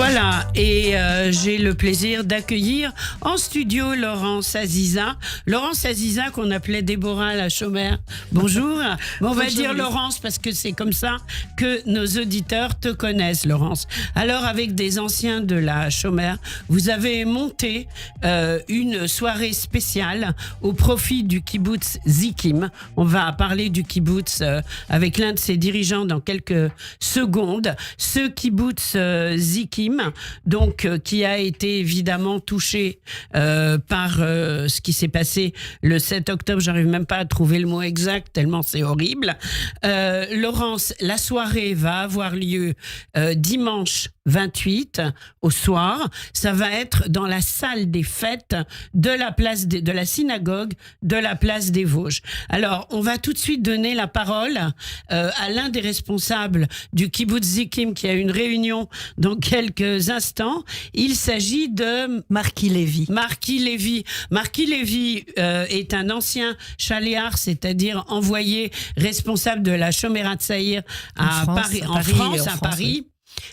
Voilà, et j'ai le plaisir d'accueillir en studio Laurence Aziza. Laurence Aziza qu'on appelait Déborah la chômère. Bonjour. Mais on va dire Laurence parce que c'est comme ça que nos auditeurs te connaissent, Laurence. Alors avec des anciens de la chômère, vous avez monté une soirée spéciale au profit du kibbutz Zikim. On va parler du kibbutz avec l'un de ses dirigeants dans quelques secondes. Ce kibbutz Zikim, donc qui a été évidemment touché par ce qui s'est passé le 7 octobre. J'arrive même pas à trouver le mot exact tellement c'est horrible. Laurence, la soirée va avoir lieu dimanche 28 au soir. Ça va être dans la salle des fêtes de la place de la synagogue de la place des Vosges. Alors, on va tout de suite donner la parole à l'un des responsables du kibbutz Zikim qui a une réunion dans quelques instants. Il s'agit de Marky Lévy. Marky Lévy. Marky Lévy est un ancien chaléar, c'est-à-dire envoyé responsable de la Shomerat Tzahir à Paris, en France, à Paris.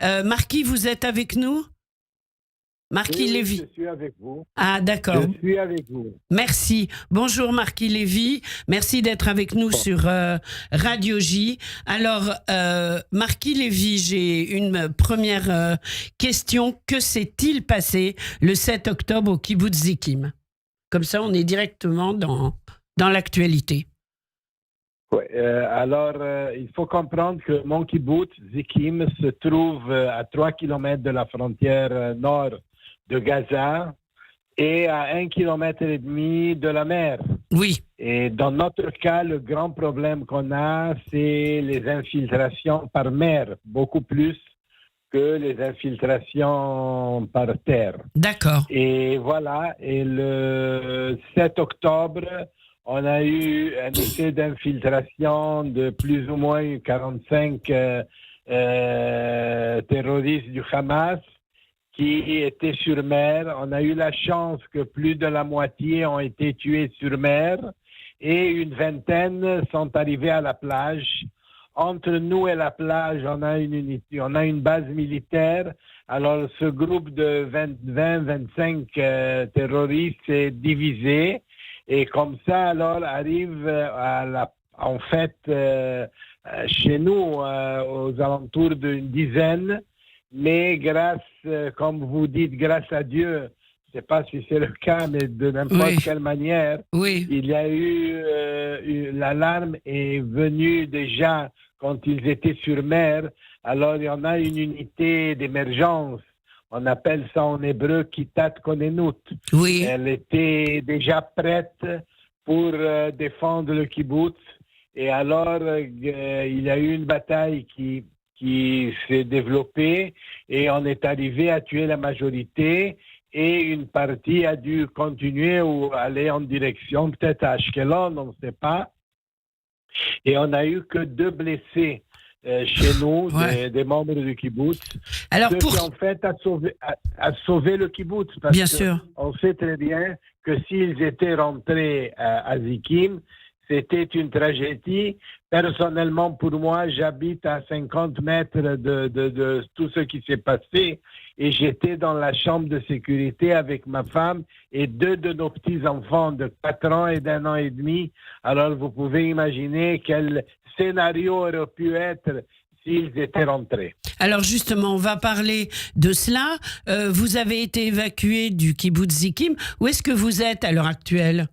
Oui. Marky, vous êtes avec nous? Marky Lévy. Je suis avec vous. Ah, d'accord. Je suis avec vous. Merci. Bonjour Marky Lévy. Merci d'être avec nous sur Radio J. Alors, Marky Lévy, j'ai une première question. Que s'est-il passé le 7 octobre au kibbutz Zikim? Comme ça, on est directement dans l'actualité. Ouais, il faut comprendre que mon kibbutz Zikim se trouve à 3 km de la frontière nord de Gaza et à 1,5 km de la mer. Oui. Et dans notre cas, le grand problème qu'on a, c'est les infiltrations par mer, beaucoup plus que les infiltrations par terre. D'accord. Et voilà, et le 7 octobre, on a eu un essai d'infiltration de plus ou moins 45 terroristes du Hamas qui étaient sur mer. On a eu la chance que plus de la moitié ont été tués sur mer et une vingtaine sont arrivés à la plage. Entre nous et la plage, on a une unité, on a une base militaire. Alors, ce groupe de 20-25 terroristes est divisé. Et comme ça, alors, arrive chez nous, aux alentours d'une dizaine. Mais grâce, comme vous dites, grâce à Dieu, je ne sais pas si c'est le cas, mais de n'importe quelle manière, il y a eu, l'alarme est venue déjà quand ils étaient sur mer. Alors, il y en a une unité d'émergence. On appelle ça en hébreu Kitat Konenut. Oui. Elle était déjà prête pour défendre le kibbutz. Et alors, il y a eu une bataille qui s'est développée et on est arrivé à tuer la majorité et une partie a dû continuer ou aller en direction, peut-être à Ashkelon, on ne sait pas. Et on n'a eu que 2 blessés chez nous, des membres du kibbutz. Alors qui en fait a sauvé le kibbutz. Parce bien sûr. On sait très bien que s'ils étaient rentrés à Zikim, c'était une tragédie. Personnellement, pour moi, j'habite à 50 mètres de tout ce qui s'est passé et j'étais dans la chambre de sécurité avec ma femme et 2 de nos petits-enfants de 4 ans et d'1 an et demi. Alors, vous pouvez imaginer quel scénario aurait pu être s'ils étaient rentrés. Alors justement, on va parler de cela. Vous avez été évacué du kibbutz Zikim. Où est-ce que vous êtes à l'heure actuelle?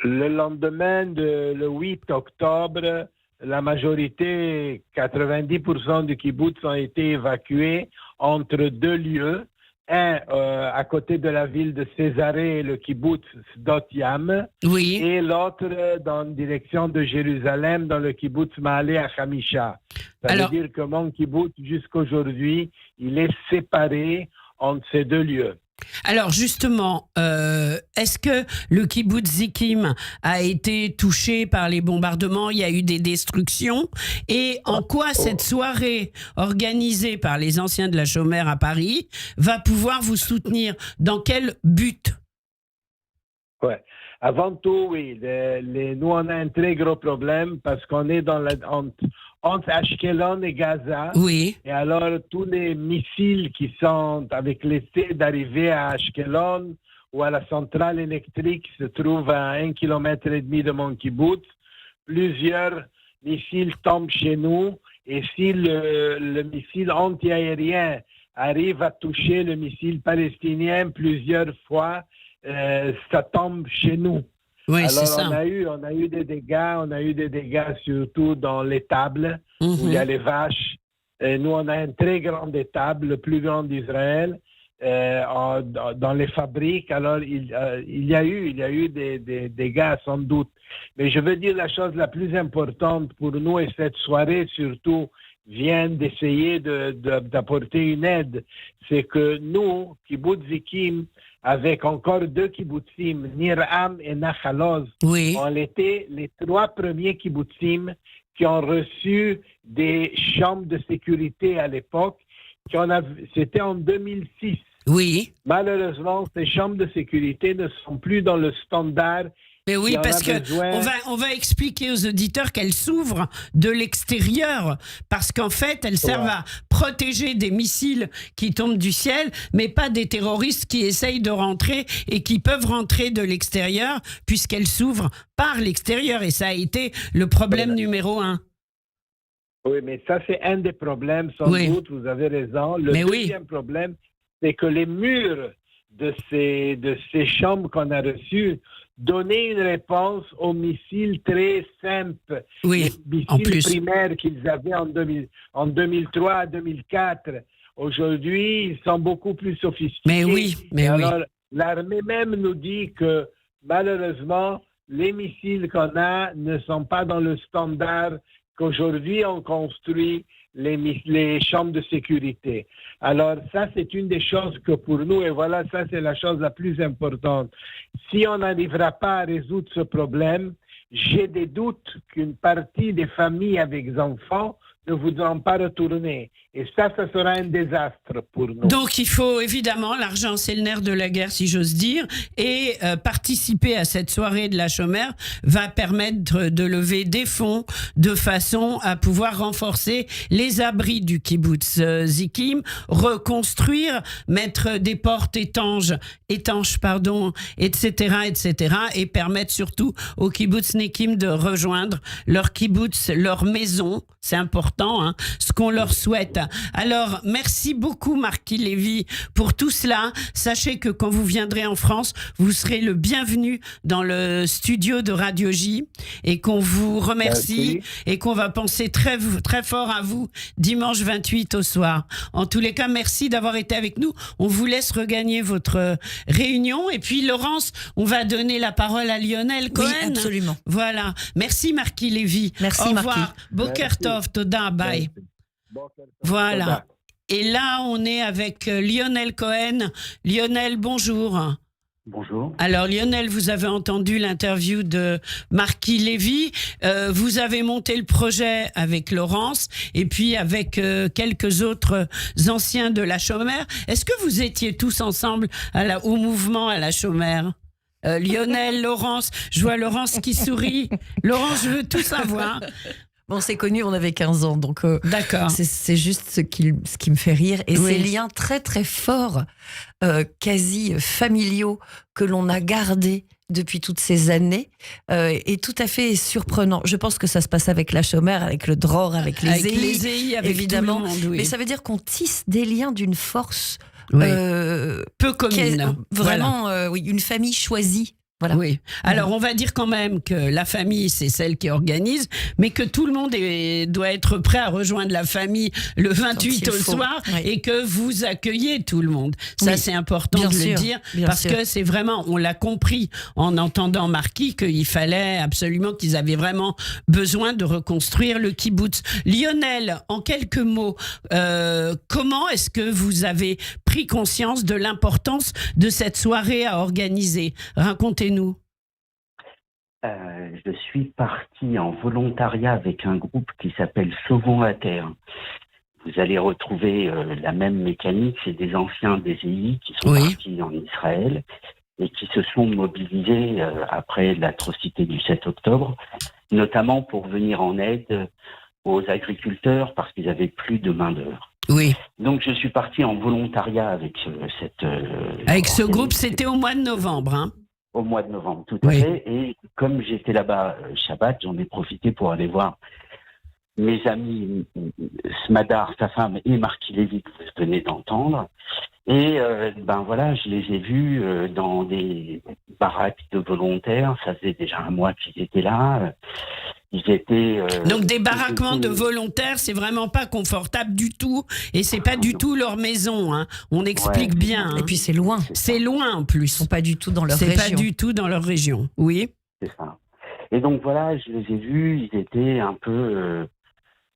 Le lendemain, le 8 octobre, la majorité, 90% du kibbutz ont été évacués entre 2 lieux. Un à côté de la ville de Césarée, le kibbutz Sdot Yam, oui. Et l'autre dans la direction de Jérusalem, dans le kibbutz Ma'aleh HaChamisha. Ça veut dire que mon kibbutz, jusqu'aujourd'hui, il est séparé entre ces 2 lieux. Alors justement, est-ce que le kibbutz Zikim a été touché par les bombardements? Il y a eu des destructions. Et en quoi cette soirée organisée par les anciens de la chômère à Paris va pouvoir vous soutenir? Dans quel but? Ouais. Avant tout, oui. Nous, on a un très gros problème parce qu'on est entre Ashkelon et Gaza. Oui. Et alors, tous les missiles qui sont avec l'essai d'arriver à Ashkelon ou à la centrale électrique qui se trouve à 1,5 km de mon kibbutz, plusieurs missiles tombent chez nous. Et si le missile antiaérien arrive à toucher le missile palestinien plusieurs fois, ça tombe chez nous. Oui, alors, c'est ça. on a eu des dégâts surtout dans l'étable, où il y a les vaches. Et nous, on a un très grand étable, le plus grand d'Israël, dans les fabriques. Alors, il y a eu des dégâts, sans doute. Mais je veux dire la chose la plus importante pour nous, et cette soirée surtout vient d'essayer d'apporter une aide, c'est que nous, Kibbutz Zikim, avec encore 2 kibbutzim, Nir Am et Nachal Oz, on était les 3 premiers kibbutzim qui ont reçu des chambres de sécurité à l'époque. C'était en 2006. Oui. Malheureusement, ces chambres de sécurité ne sont plus dans le standard. Mais oui, parce on va expliquer aux auditeurs qu'elles s'ouvrent de l'extérieur, parce qu'en fait, elles servent à protéger des missiles qui tombent du ciel, mais pas des terroristes qui essayent de rentrer et qui peuvent rentrer de l'extérieur, puisqu'elles s'ouvrent par l'extérieur. Et ça a été le problème numéro 1. Oui, mais ça, c'est un des problèmes, sans doute, vous avez raison. Le deuxième problème, c'est que les murs de ces chambres qu'on a reçues donnaient une réponse aux missiles très simples. Les missiles primaires qu'ils avaient en 2003 à 2004. Aujourd'hui, ils sont beaucoup plus sophistiqués. Alors, l'armée même nous dit que, malheureusement, les missiles qu'on a ne sont pas dans le standard qu'aujourd'hui on construit les chambres de sécurité. Alors ça, c'est une des choses que pour nous, et voilà, ça c'est la chose la plus importante. Si on n'arrivera pas à résoudre ce problème, j'ai des doutes qu'une partie des familles avec enfants ne voudront pas retourner. Et ça sera un désastre pour nous. Donc il faut évidemment, l'argent c'est le nerf de la guerre si j'ose dire, et participer à cette soirée de la Shomer va permettre de lever des fonds de façon à pouvoir renforcer les abris du kibbutz Zikim, reconstruire, mettre des portes étanches, etc., et permettre surtout aux kibbutznikim de rejoindre leur kibbutz, leur maison. C'est important, hein, ce qu'on leur souhaite. Alors, merci beaucoup, Marquis Lévy, pour tout cela. Sachez que quand vous viendrez en France, vous serez le bienvenu dans le studio de Radio J et qu'on vous remercie et qu'on va penser très, très fort à vous dimanche 28 au soir. En tous les cas, merci d'avoir été avec nous. On vous laisse regagner votre réunion. Et puis, Laurence, on va donner la parole à Lionel Cohen. Oui, absolument. Voilà. Merci, Marquis Lévy. Merci, Au revoir. Marquis. Boker Tov, Toda, bye. Voilà. Et là, on est avec Lionel Cohen. Lionel, bonjour. Bonjour. Alors Lionel, vous avez entendu l'interview de Marquis Lévy. Vous avez monté le projet avec Laurence et puis avec quelques autres anciens de la Shomer. Est-ce que vous étiez tous ensemble au mouvement à la Shomer ? Lionel, Laurence, je vois Laurence qui sourit. Laurence, je veux tout savoir. Bon, c'est connu, on avait 15 ans, donc d'accord. C'est juste ce qui me fait rire. Et ces liens très très forts, quasi familiaux, que l'on a gardés depuis toutes ces années, est tout à fait surprenant. Je pense que ça se passe avec la Shomer, avec le Dror, avec les EI, avec évidemment. Tout le monde, Mais ça veut dire qu'on tisse des liens d'une force peu commune. Vraiment, une famille choisie. Voilà. Oui. Alors, on va dire quand même que la famille, c'est celle qui organise, mais que tout le monde doit être prêt à rejoindre la famille le 28 au soir et que vous accueillez tout le monde. Ça, c'est important de le dire parce que c'est vraiment, on l'a compris en entendant Marquis qu'il fallait absolument qu'ils avaient vraiment besoin de reconstruire le kibbutz. Lionel, en quelques mots, comment est-ce que vous avez pris conscience de l'importance de cette soirée à organiser ? Racontez-nous. Je suis parti en volontariat avec un groupe qui s'appelle Sauvons la Terre. Vous allez retrouver la même mécanique, c'est des anciens des EI qui sont partis en Israël et qui se sont mobilisés après l'atrocité du 7 octobre, notamment pour venir en aide aux agriculteurs parce qu'ils avaient plus de main-d'œuvre. Oui. Donc, je suis parti en volontariat avec Avec ce groupe, c'était au mois de novembre, hein? Au mois de novembre, tout à fait. Et comme j'étais là-bas Shabbat, j'en ai profité pour aller voir mes amis Smadar, sa femme, et Marky Lévy, que vous venez d'entendre. Et voilà, je les ai vus dans des baraques de volontaires. Ça faisait déjà un mois qu'ils étaient là. Ils étaient. Donc des baraquements de volontaires, c'est vraiment pas confortable du tout, et c'est pas du tout leur maison. Hein. On explique bien. Hein. Et puis c'est loin. C'est loin en plus. Ils sont pas du tout dans leur région. C'est pas du tout dans leur région. Oui. C'est ça. Et donc voilà, je les ai vus. Ils étaient un peu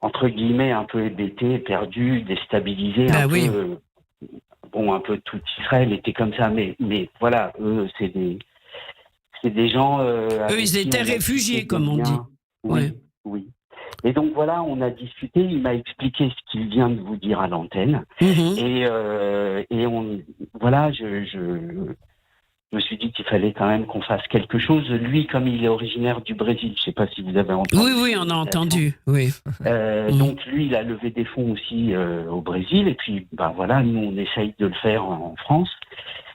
entre guillemets, un peu hébétés, perdus, déstabilisés. Un peu tout Israël était comme ça, mais voilà, eux, c'est des gens. Eux, ils étaient réfugiés, comme on dit. Oui. Et donc voilà, on a discuté. Il m'a expliqué ce qu'il vient de vous dire à l'antenne. Et je me suis dit qu'il fallait quand même qu'on fasse quelque chose. Lui, comme il est originaire du Brésil, je ne sais pas si vous avez entendu. Oui, on a entendu. Oui. Donc lui, il a levé des fonds aussi au Brésil. Et puis, nous, on essaye de le faire en France.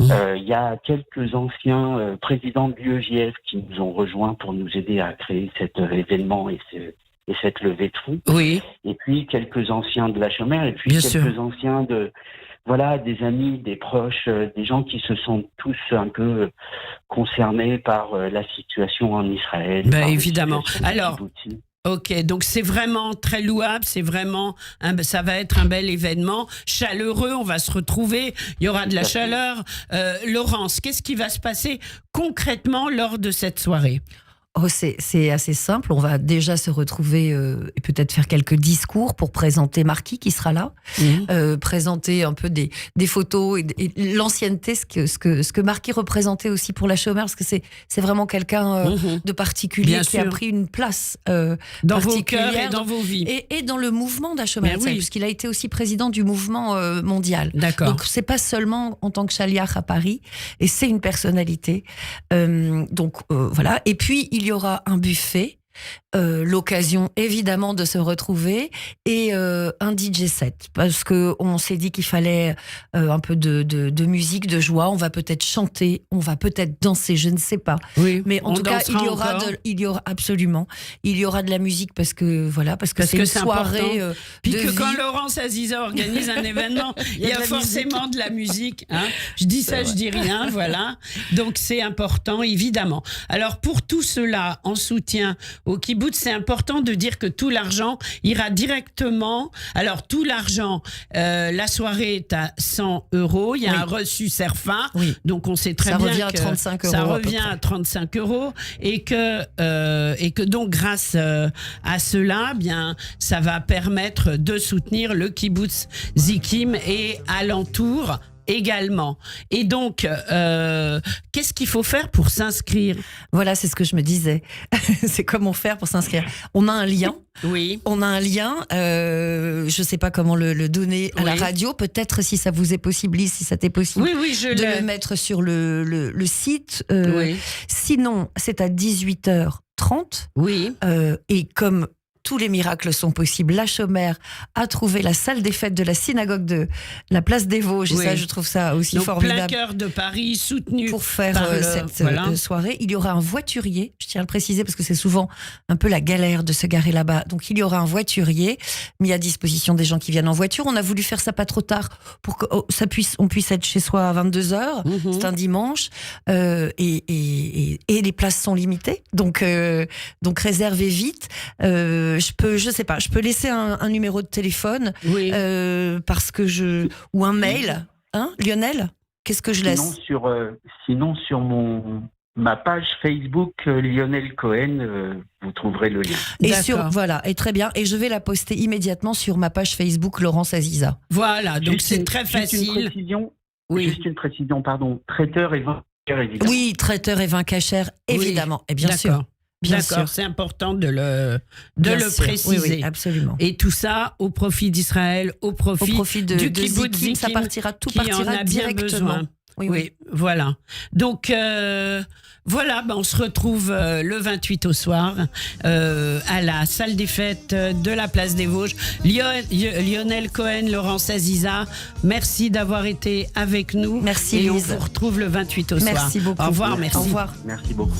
Il y a quelques anciens présidents de l'UEJF qui nous ont rejoints pour nous aider à créer cet événement et cette levée de fonds. Oui. Et puis, quelques anciens de la Chomère. Et puis, quelques anciens des amis, des proches, des gens qui se sentent tous un peu concernés par la situation en Israël. Évidemment. Alors, ok, donc c'est vraiment très louable, ça va être un bel événement, chaleureux, on va se retrouver, il y aura de la chaleur. Laurence, qu'est-ce qui va se passer concrètement lors de cette soirée ? C'est assez simple. On va déjà se retrouver et peut-être faire quelques discours pour présenter Marky qui sera là, présenter un peu des photos et l'ancienneté, ce que Marky représentait aussi pour la Chomère, parce que c'est vraiment quelqu'un de particulier qui a pris une place dans vos cœurs et dans vos vies et dans le mouvement d'Achomère, puisqu'il a été aussi président du mouvement mondial. D'accord. Donc c'est pas seulement en tant que chaliach à Paris, et c'est une personnalité. Voilà. Et puis il y aura un buffet, l'occasion évidemment de se retrouver et un DJ set, parce que on s'est dit qu'il fallait un peu de musique, de joie. On va peut-être chanter, on va peut-être danser, je ne sais pas. Oui, mais en tout cas, il y aura absolument, il y aura de la musique parce que c'est une soirée. Puis que vie. Quand Laurence Aziza organise un événement, il y a forcément de la musique. Hein. Je dis ça, je dis rien, voilà. Donc c'est important, évidemment. Alors pour tout cela, en soutien au Kibboutz, c'est important de dire que tout l'argent ira directement. Alors, tout l'argent, la soirée est à 100 €. Il y a un reçu Serfa. Oui. Donc, on sait très bien que 35 €, ça revient à 35 € et que donc, grâce à cela, bien, ça va permettre de soutenir le Kibboutz Zikim et alentour également. Et donc, qu'est-ce qu'il faut faire pour s'inscrire ? Voilà, c'est ce que je me disais. C'est comment faire pour s'inscrire. On a un lien. Oui. On a un lien. Je ne sais pas comment le donner à la radio. Peut-être si ça vous est possible, si ça t'est possible, de le mettre sur le site. Sinon, c'est à 18h30. Oui. Et comme tous les miracles sont possibles, la Chomère a trouvé la salle des fêtes de la synagogue de la place des Vosges. Et ça, je trouve ça aussi donc, formidable. Plein cœur de Paris, soutenu pour faire cette soirée. Il y aura un voiturier, je tiens à le préciser parce que c'est souvent un peu la galère de se garer là-bas. Donc il y aura un voiturier mis à disposition des gens qui viennent en voiture. On a voulu faire ça pas trop tard pour qu'on puisse être chez soi à 22h. C'est un dimanche et les places sont limitées. Donc réservez vite. Je peux laisser un numéro de téléphone parce que ou un mail, hein, Lionel. Qu'est-ce que je laisse ? Sinon sur ma page Facebook Lionel Cohen, vous trouverez le lien. Et très bien. Et je vais la poster immédiatement sur ma page Facebook Laurence Aziza. Voilà, donc c'est très facile. Juste une précision, pardon. Traiteur et vin cachère, évidemment. Oui, traiteur et vin cachère, évidemment. Et bien sûr. D'accord, c'est important de le préciser. Oui, absolument. Et tout ça au profit d'Israël, au profit du Kibboutz Zikim, ça partira directement. Oui, voilà. Donc, voilà, on se retrouve le 28 au soir à la salle des fêtes de la place des Vosges. Lionel Cohen, Laurence Aziza, merci d'avoir été avec nous. Merci, et Lise. on vous retrouve le 28 au soir. Merci beaucoup. Au revoir, merci. Au revoir. Merci beaucoup.